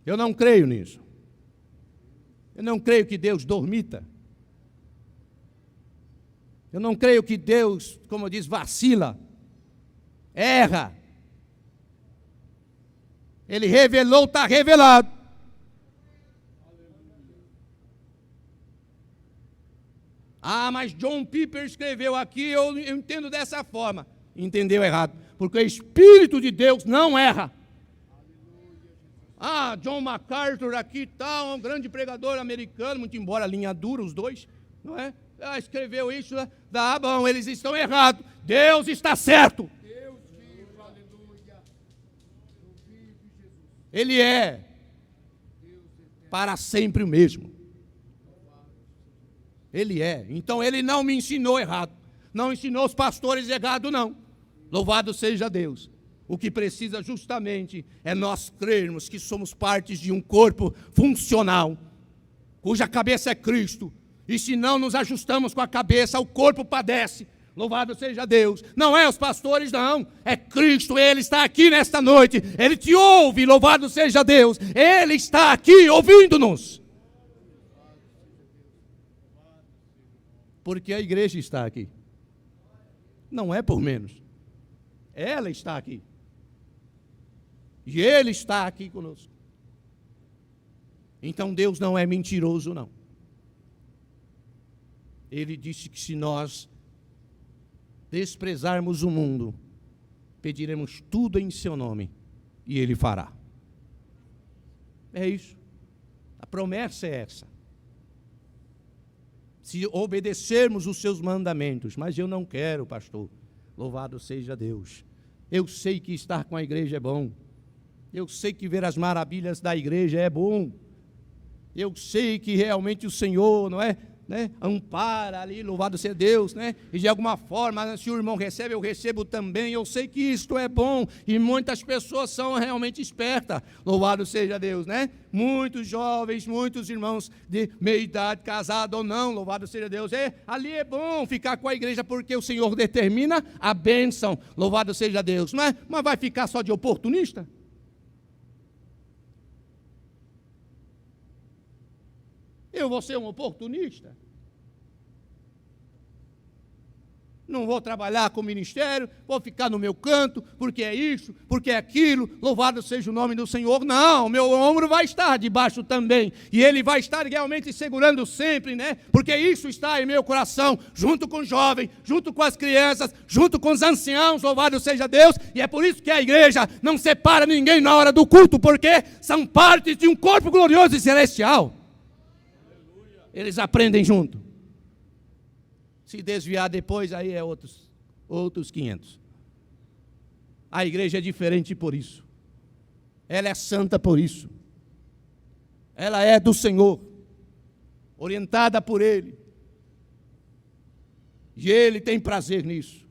Eu não creio nisso. Eu não creio que Deus dormita. Eu não creio que Deus, como diz, vacila, erra. Ele revelou, está revelado. Mas John Piper escreveu aqui, eu entendo dessa forma. Entendeu errado, porque o Espírito de Deus não erra. John MacArthur aqui tal, um grande pregador americano, muito embora linha dura os dois, não é? Escreveu isso, bom, eles estão errados, Deus está certo. Deus vive, aleluia. Ele é para sempre o mesmo. Ele é. Então ele não me ensinou errado, não ensinou os pastores errado, não. Louvado seja Deus. O que precisa justamente é nós crermos que somos partes de um corpo funcional, cuja cabeça é Cristo. E se não nos ajustamos com a cabeça, o corpo padece. Louvado seja Deus. Não é os pastores, não. É Cristo. Ele está aqui nesta noite. Ele te ouve. Louvado seja Deus. Ele está aqui ouvindo-nos. Porque a igreja está aqui. Não é por menos. Ela está aqui. E Ele está aqui conosco. Então Deus não é mentiroso, não. Ele disse que se nós desprezarmos o mundo, pediremos tudo em seu nome, e Ele fará. É isso. A promessa é essa. Se obedecermos os seus mandamentos, mas eu não quero, pastor. Louvado seja Deus. Eu sei que estar com a igreja é bom. Eu sei que ver as maravilhas da igreja é bom. Eu sei que realmente o Senhor, não é? Né? Ampara ali, louvado seja Deus, né? E de alguma forma, se o irmão recebe, eu recebo também. Eu sei que isto é bom, e muitas pessoas são realmente espertas, louvado seja Deus, né? Muitos jovens, muitos irmãos de meia idade, casado ou não, louvado seja Deus. Ali é bom ficar com a igreja, porque o Senhor determina a bênção, louvado seja Deus, não é? Mas vai ficar só de oportunista? Eu vou ser um oportunista? Não vou trabalhar com o ministério, vou ficar no meu canto, porque é isso, porque é aquilo, louvado seja o nome do Senhor. Não, meu ombro vai estar debaixo também, e Ele vai estar realmente segurando sempre, né? Porque isso está em meu coração, junto com os jovens, junto com as crianças, junto com os anciãos, louvado seja Deus. E é por isso que a igreja não separa ninguém na hora do culto, porque são partes de um corpo glorioso e celestial. Eles aprendem junto. Se desviar depois, aí é outros 500. A igreja é diferente por isso. Ela é santa por isso. Ela é do Senhor, orientada por Ele. E Ele tem prazer nisso.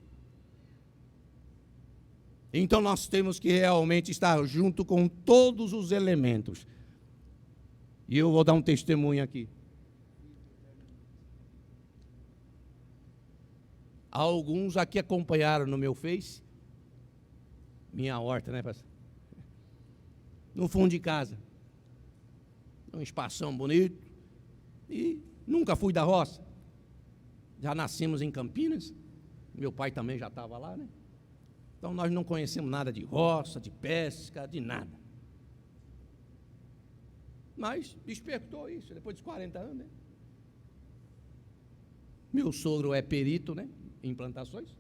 Então nós temos que realmente estar junto com todos os elementos. E eu vou dar um testemunho aqui. Alguns aqui acompanharam no meu Face, minha horta, né, pastor? No fundo de casa. Um espação bonito. E nunca fui da roça. Já nascemos em Campinas. Meu pai também já estava lá, né? Então nós não conhecemos nada de roça, de pesca, de nada. Mas despertou isso, depois de 40 anos, né? Meu sogro é perito, né, em plantações.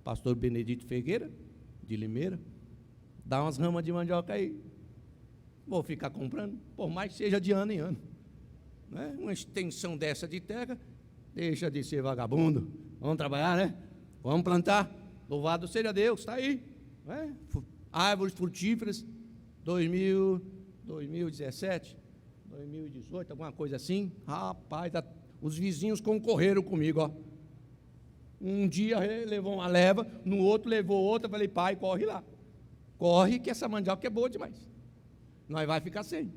Pastor Benedito Ferreira, de Limeira. Dá umas ramas de mandioca aí. Vou ficar comprando, por mais que seja de ano em ano. Né? Uma extensão dessa de terra, deixa de ser vagabundo. Vamos trabalhar, né? Vamos plantar. Louvado seja Deus, está aí. Né? Árvores frutíferas, 2017, 2018, alguma coisa assim. Rapaz, os vizinhos concorreram comigo, ó. Um dia levou uma leva, no outro levou outra. Falei, pai, corre lá. Corre que essa mandioca é boa demais. Nós vai ficar sem.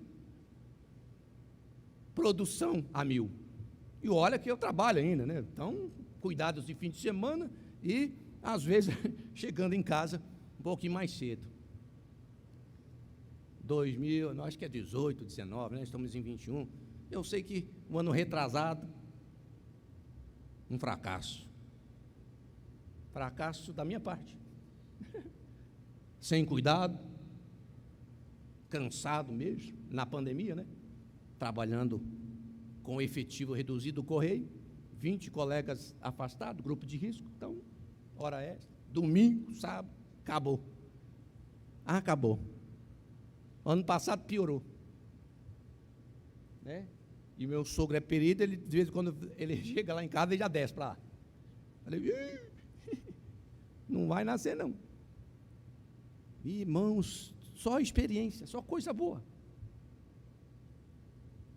Produção a 1000. E olha que eu trabalho ainda, né? Então, cuidados de fim de semana e, às vezes, chegando em casa um pouquinho mais cedo. 2000, acho que é 18, 19, né? Estamos em 21. Eu sei que um ano retrasado, um fracasso. Fracasso da minha parte. Sem cuidado, cansado mesmo, na pandemia, né? Trabalhando com efetivo reduzido do correio, 20 colegas afastados, grupo de risco. Então, hora extra, domingo, sábado, acabou. Acabou. Ano passado piorou. Né? E meu sogro é perito, ele, de vez em quando ele chega lá em casa, ele já desce para lá. Falei, não vai nascer não. Irmãos, só experiência, só coisa boa.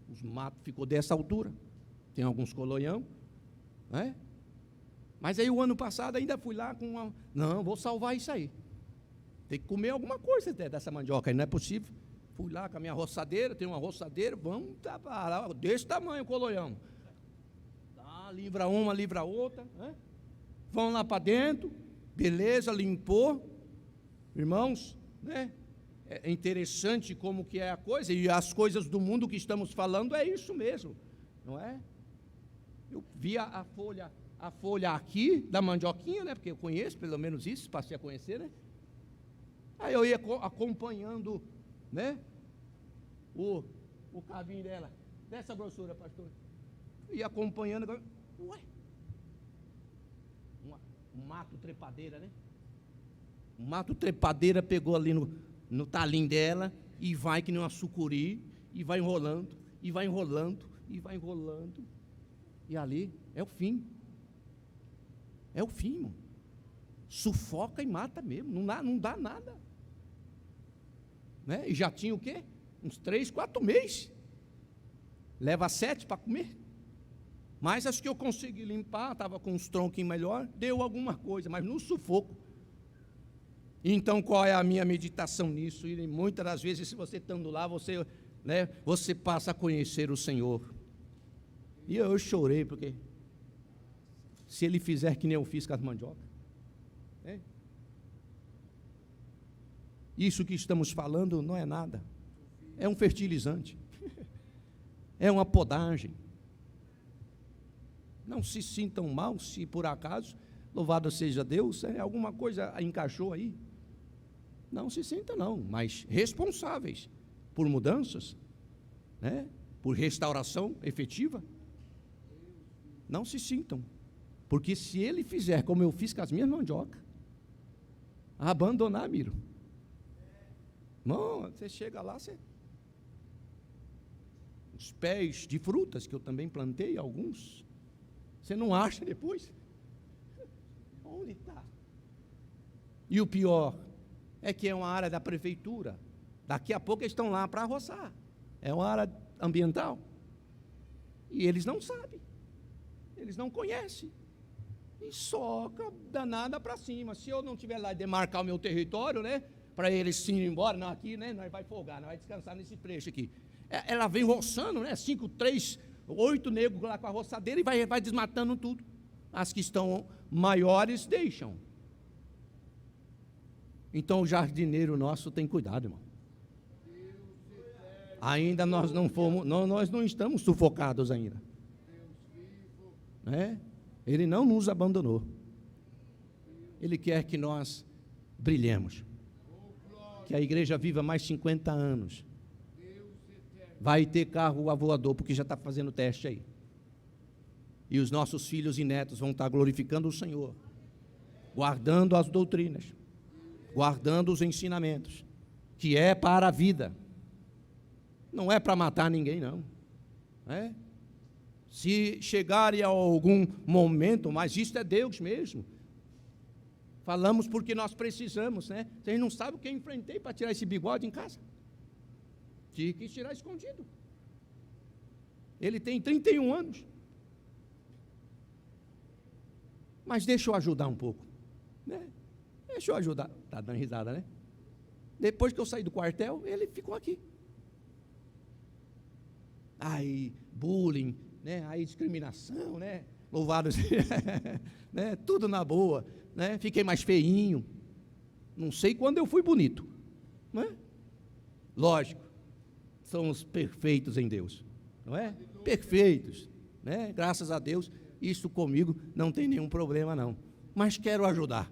Os matos ficou dessa altura. Tem alguns colonhão, né? Mas aí o ano passado ainda fui lá com uma... Não, vou salvar isso aí. Tem que comer alguma coisa dessa mandioca aí, não é possível. Fui lá com a minha roçadeira, tem uma roçadeira, vamos lá, desse tamanho o colonhão. Tá, livra uma, livra outra, né? Vão lá para dentro, beleza, limpou. Irmãos, né? É interessante como que é a coisa, e as coisas do mundo que estamos falando é isso mesmo, não é? Eu vi a folha aqui da mandioquinha, né? Porque eu conheço, pelo menos isso, passei a conhecer, né? Aí eu ia acompanhando, né? O cavinho dela, dessa grossura, pastor. Eu ia acompanhando, ué, um mato trepadeira, né? O mato trepadeira pegou ali no talim dela e vai que nem uma sucuri, e vai enrolando, e vai enrolando, e vai enrolando. E ali é o fim. É o fim, irmão. Sufoca e mata mesmo, não dá nada. Né? E já tinha o quê? Uns 3, 4 meses. Leva 7 para comer. Mas acho que eu consegui limpar, estava com uns tronquinhos melhor, deu alguma coisa, mas no sufoco. Então, qual é a minha meditação nisso? E muitas das vezes, se você estando lá, você passa a conhecer o Senhor. E eu chorei, porque se Ele fizer que nem eu fiz com as mandiocas, né? Isso que estamos falando não é nada. É um fertilizante. É uma podagem. Não se sintam mal se por acaso, louvado seja Deus, alguma coisa encaixou aí. Não se sinta não, mas responsáveis por mudanças, né? Por restauração efetiva. Não se sintam, porque se Ele fizer como eu fiz com as minhas mandiocas, abandonar, Miro. Não, você chega lá, os pés de frutas, que eu também plantei alguns, você não acha depois? Onde está? E o pior é que é uma área da prefeitura. Daqui a pouco eles estão lá para roçar. É uma área ambiental. E eles não sabem. Eles não conhecem. E soca danada para cima. Se eu não estiver lá e demarcar o meu território, né? Para eles se ir embora, não, aqui, né? Nós vai folgar, nós vai descansar nesse trecho aqui. Ela vem roçando, né? 5, 3, 8 negros lá com a roçadeira e vai desmatando tudo. As que estão maiores deixam. Então o jardineiro nosso tem cuidado, irmão. Ainda nós não estamos sufocados ainda. Ele não nos abandonou. Ele quer que nós brilhemos. Que a igreja viva mais 50 anos. Vai ter carro a voador, porque já está fazendo teste aí. E os nossos filhos e netos vão estar glorificando o Senhor, guardando as doutrinas, guardando os ensinamentos, que é para a vida. Não é para matar ninguém, não. Se chegarem a algum momento, mas isso é Deus mesmo. Falamos porque nós precisamos, né? Vocês não sabem o que eu enfrentei para tirar esse bigode em casa. Tive que tirar escondido. Ele tem 31 anos. Mas deixa eu ajudar um pouco, né? Deixa eu ajudar. Está dando risada, né? Depois que eu saí do quartel, ele ficou aqui. Aí, bullying, né? Aí, discriminação, né? Louvado seja, né? Tudo na boa, né? Fiquei mais feinho. Não sei quando eu fui bonito, né? Lógico, somos perfeitos em Deus, não é? Perfeitos, né? Graças a Deus. Isso comigo não tem nenhum problema, não. Mas quero ajudar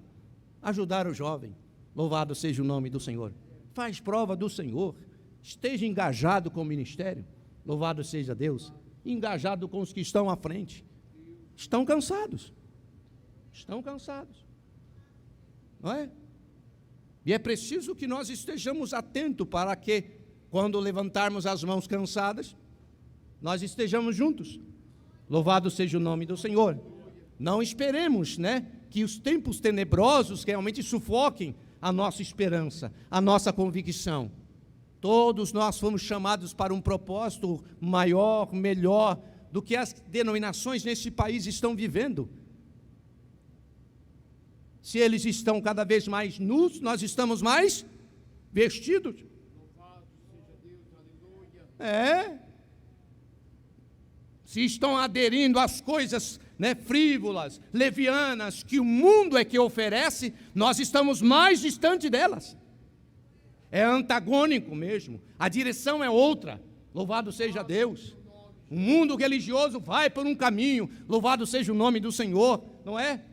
o jovem. Louvado seja o nome do Senhor. Faz prova do Senhor. Esteja engajado com o ministério. Louvado seja Deus. Engajado com os que estão à frente. Estão cansados. Não é? E é preciso que nós estejamos atentos para que, quando levantarmos as mãos cansadas, nós estejamos juntos. Louvado seja o nome do Senhor. Não esperemos, né, que os tempos tenebrosos realmente sufoquem a nossa esperança, a nossa convicção. Todos nós fomos chamados para um propósito maior, melhor do que as denominações nesse país estão vivendo. Se eles estão cada vez mais nus, nós estamos mais vestidos. Louvado seja Deus, aleluia. Se estão aderindo às coisas, né, frívolas, levianas, que o mundo é que oferece, nós estamos mais distante delas. É antagônico mesmo, a direção é outra, louvado seja Deus. O mundo religioso vai por um caminho, louvado seja o nome do Senhor, não é?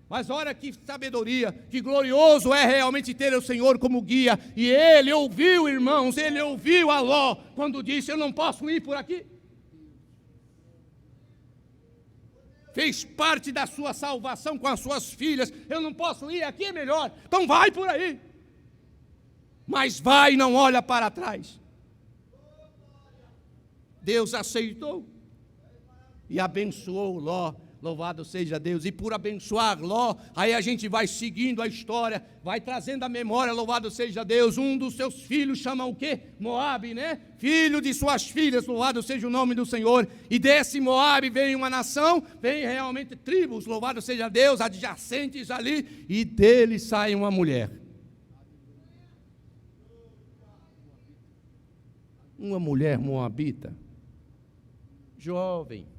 Mas olha que sabedoria, que glorioso é realmente ter o Senhor como guia. E ele ouviu, irmãos, ele ouviu a Ló, quando disse, eu não posso ir por aqui. Fez parte da sua salvação com as suas filhas. Eu não posso ir, aqui é melhor. Então vai por aí. Mas vai e não olha para trás. Deus aceitou e abençoou Ló. Louvado seja Deus. E por abençoar Ló, aí a gente vai seguindo a história, vai trazendo a memória, louvado seja Deus. Um dos seus filhos chama o quê? Moabe, né? Filho de suas filhas, louvado seja o nome do Senhor. E desse Moabe vem uma nação, vem realmente tribos, louvado seja Deus, adjacentes ali, e dele sai uma mulher. Uma mulher moabita, jovem,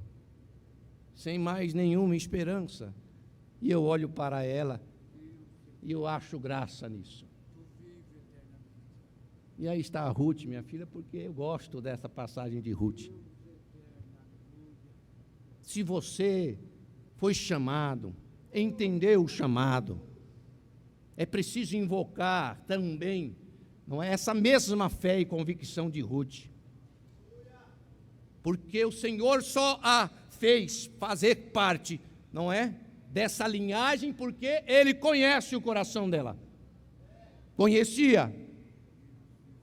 sem mais nenhuma esperança, e eu olho para ela, e eu acho graça nisso. E aí está a Ruth, minha filha, porque eu gosto dessa passagem de Ruth. Se você foi chamado, entendeu o chamado, é preciso invocar também, não é, essa mesma fé e convicção de Ruth, porque o Senhor só a fez fazer parte, não é, dessa linhagem, porque Ele conhece o coração dela, conhecia,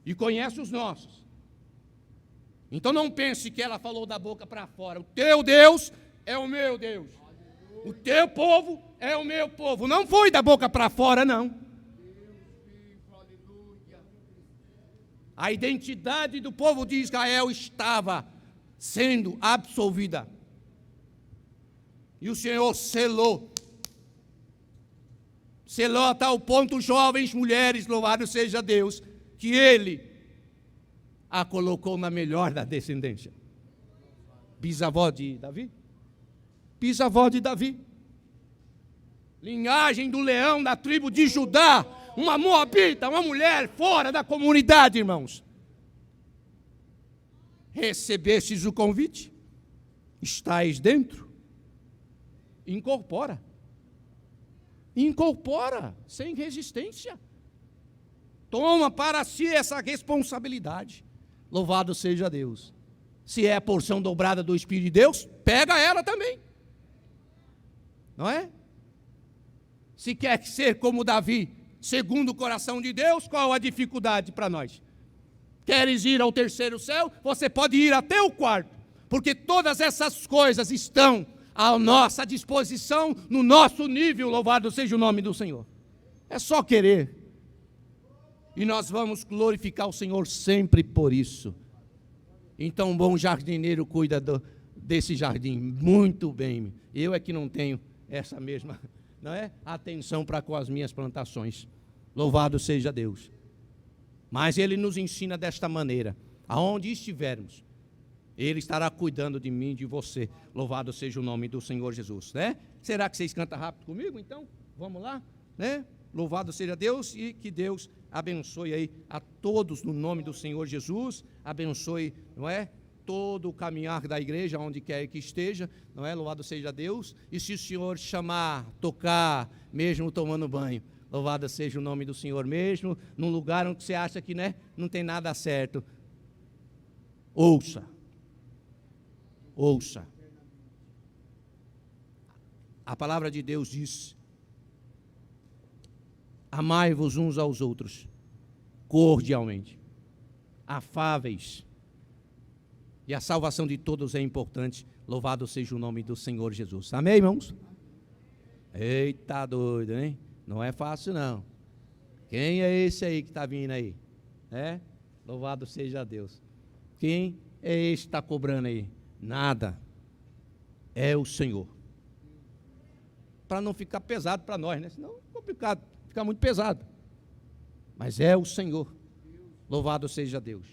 e conhece os nossos. Então não pense que ela falou da boca para fora, o teu Deus é o meu Deus, o teu povo é o meu povo, não foi da boca para fora, não. A identidade do povo de Israel estava sendo absolvida. E o Senhor selou a tal ponto, jovens, mulheres, louvado seja Deus, que Ele a colocou na melhor da descendência. Bisavó de Davi. linhagem do leão da tribo de Judá, uma moabita, uma mulher fora da comunidade, irmãos. Recebestes o convite? Estais dentro? Incorpora. Incorpora, sem resistência. Toma para si essa responsabilidade. Louvado seja Deus. Se é a porção dobrada do Espírito de Deus, pega ela também. Não é? Se quer ser como Davi, segundo o coração de Deus, qual a dificuldade para nós? Queres ir ao terceiro céu? Você pode ir até o quarto, porque todas essas coisas estão à nossa disposição, no nosso nível, louvado seja o nome do Senhor. É só querer. E nós vamos glorificar o Senhor sempre por isso. Então, um bom jardineiro cuida desse jardim muito bem. Eu é que não tenho essa mesma, não é, atenção para com as minhas plantações. Louvado seja Deus. Mas Ele nos ensina desta maneira: aonde estivermos, Ele estará cuidando de mim e de você. Louvado seja o nome do Senhor Jesus, né? Será que vocês cantam rápido comigo? Então, vamos lá, né? Louvado seja Deus, e que Deus abençoe aí a todos no nome do Senhor Jesus. Abençoe, não é, todo o caminhar da igreja, onde quer que esteja, não é? Louvado seja Deus. E se o Senhor chamar, tocar, mesmo tomando banho, louvado seja o nome do Senhor, mesmo num lugar onde você acha que, né, não tem nada certo, ouça. Ouça. A palavra de Deus diz: amai-vos uns aos outros, cordialmente, afáveis. E a salvação de todos é importante. Louvado seja o nome do Senhor Jesus. Amém, irmãos? Eita doido, hein? Não é fácil, não. Quem é esse aí que está vindo aí? É? Louvado seja Deus. Quem é esse que está cobrando aí? Nada. É o Senhor. Para não ficar pesado para nós, né? Senão é complicado, fica muito pesado. Mas é o Senhor. Louvado seja Deus.